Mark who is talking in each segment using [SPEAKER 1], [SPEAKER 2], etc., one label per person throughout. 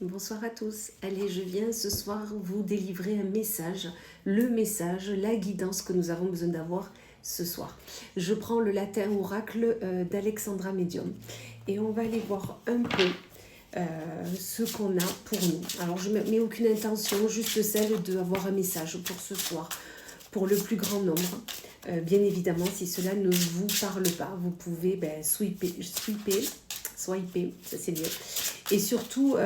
[SPEAKER 1] Bonsoir à tous. Allez, je viens ce soir vous délivrer un message, le message, la guidance que nous avons besoin d'avoir ce soir. Je prends le latin oracle d'Alexandra Medium et on va aller voir un peu ce qu'on a pour nous. Alors, je ne mets aucune intention, juste celle d'avoir un message pour ce soir, pour le plus grand nombre. Bien évidemment, si cela ne vous parle pas, vous pouvez swiper, ça c'est mieux. Et surtout,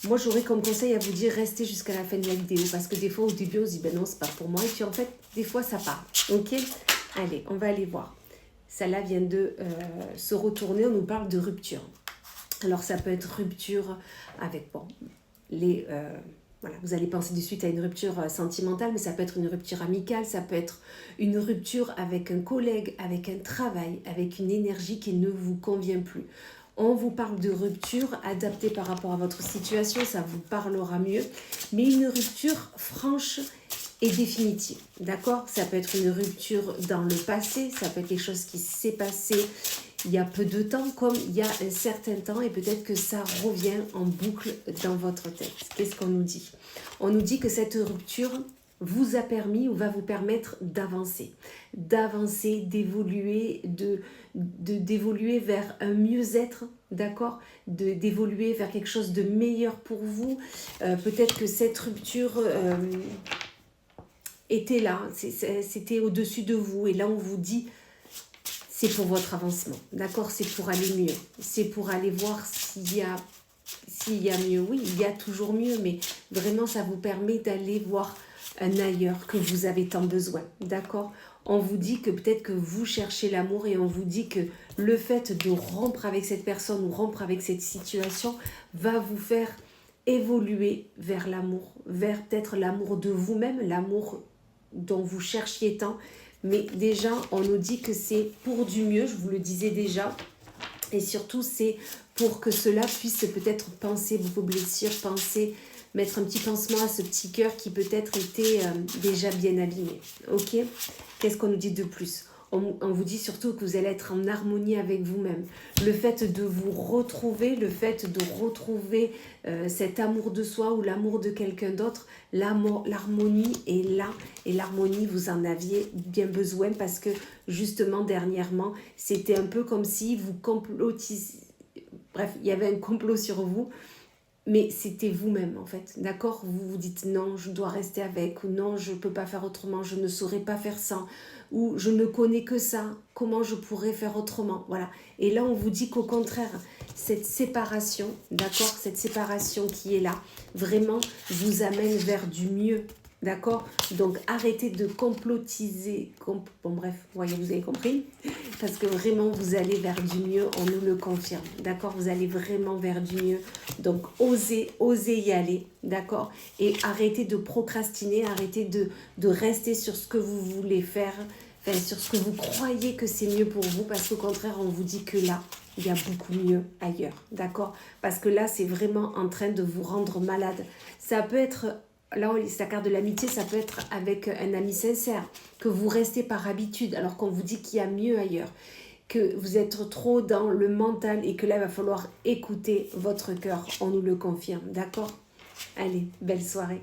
[SPEAKER 1] moi j'aurais comme conseil à vous dire, restez jusqu'à la fin de la vidéo, parce que des fois au début on se dit, ben non c'est pas pour moi, et puis en fait, des fois ça part, ok? Allez, on va aller voir. Celle-là vient de se retourner, on nous parle de rupture. Alors ça peut être rupture avec, bon, voilà, vous allez penser de suite à une rupture sentimentale, mais ça peut être une rupture amicale, ça peut être une rupture avec un collègue, avec un travail, avec une énergie qui ne vous convient plus. On vous parle de rupture adaptée par rapport à votre situation, ça vous parlera mieux, mais une rupture franche et définitive, d'accord? Ça peut être une rupture dans le passé, ça peut être quelque chose qui s'est passé il y a peu de temps, comme il y a un certain temps, et peut-être que ça revient en boucle dans votre tête. Qu'est-ce qu'on nous dit? On nous dit que cette rupture vous a permis ou va vous permettre d'avancer, d'évoluer, d'évoluer vers un mieux-être, d'accord, d'évoluer vers quelque chose de meilleur pour vous. Peut-être que cette rupture était là, c'était au-dessus de vous, et là on vous dit c'est pour votre avancement, d'accord, c'est pour aller mieux, c'est pour aller voir s'il y a mieux. Oui, il y a toujours mieux, mais vraiment ça vous permet d'aller voir un ailleurs que vous avez tant besoin, d'accord? On vous dit que peut-être que vous cherchez l'amour, et on vous dit que le fait de rompre avec cette personne ou rompre avec cette situation va vous faire évoluer vers l'amour, vers peut-être l'amour de vous-même, l'amour dont vous cherchiez tant. Mais déjà, on nous dit que c'est pour du mieux, je vous le disais déjà. Et surtout, c'est pour que cela puisse peut-être penser vos blessures, mettre un petit pansement à ce petit cœur qui peut-être était déjà bien abîmé. Ok? Qu'est-ce qu'on nous dit de plus? On vous dit surtout que vous allez être en harmonie avec vous-même. Le fait de vous retrouver, le fait de retrouver cet amour de soi ou l'amour de quelqu'un d'autre, l'harmonie est là. Et l'harmonie, vous en aviez bien besoin, parce que justement, dernièrement, c'était un peu comme si vous complotisiez. Bref, il y avait un complot sur vous. Mais c'était vous-même en fait, d'accord? Vous vous dites non, je dois rester avec, ou non, je ne peux pas faire autrement, je ne saurais pas faire ça, ou je ne connais que ça, comment je pourrais faire autrement? Voilà. Et là, on vous dit qu'au contraire, cette séparation, d'accord? Cette séparation qui est là, vraiment vous amène vers du mieux, d'accord? Donc arrêtez de complotiser. Bon bref, voyez, vous avez compris? Parce que vraiment, vous allez vers du mieux, on nous le confirme, d'accord? Vous allez vraiment vers du mieux. Donc, osez y aller, d'accord? Et arrêtez de procrastiner, arrêtez de rester sur ce que vous voulez faire, enfin, sur ce que vous croyez que c'est mieux pour vous, parce qu'au contraire, on vous dit que là, il y a beaucoup mieux ailleurs, d'accord? Parce que là, c'est vraiment en train de vous rendre malade. Ça peut être... Là, c'est la carte de l'amitié, ça peut être avec un ami sincère, que vous restez par habitude, alors qu'on vous dit qu'il y a mieux ailleurs, que vous êtes trop dans le mental, et que là, il va falloir écouter votre cœur. On nous le confirme, d'accord? Allez, belle soirée.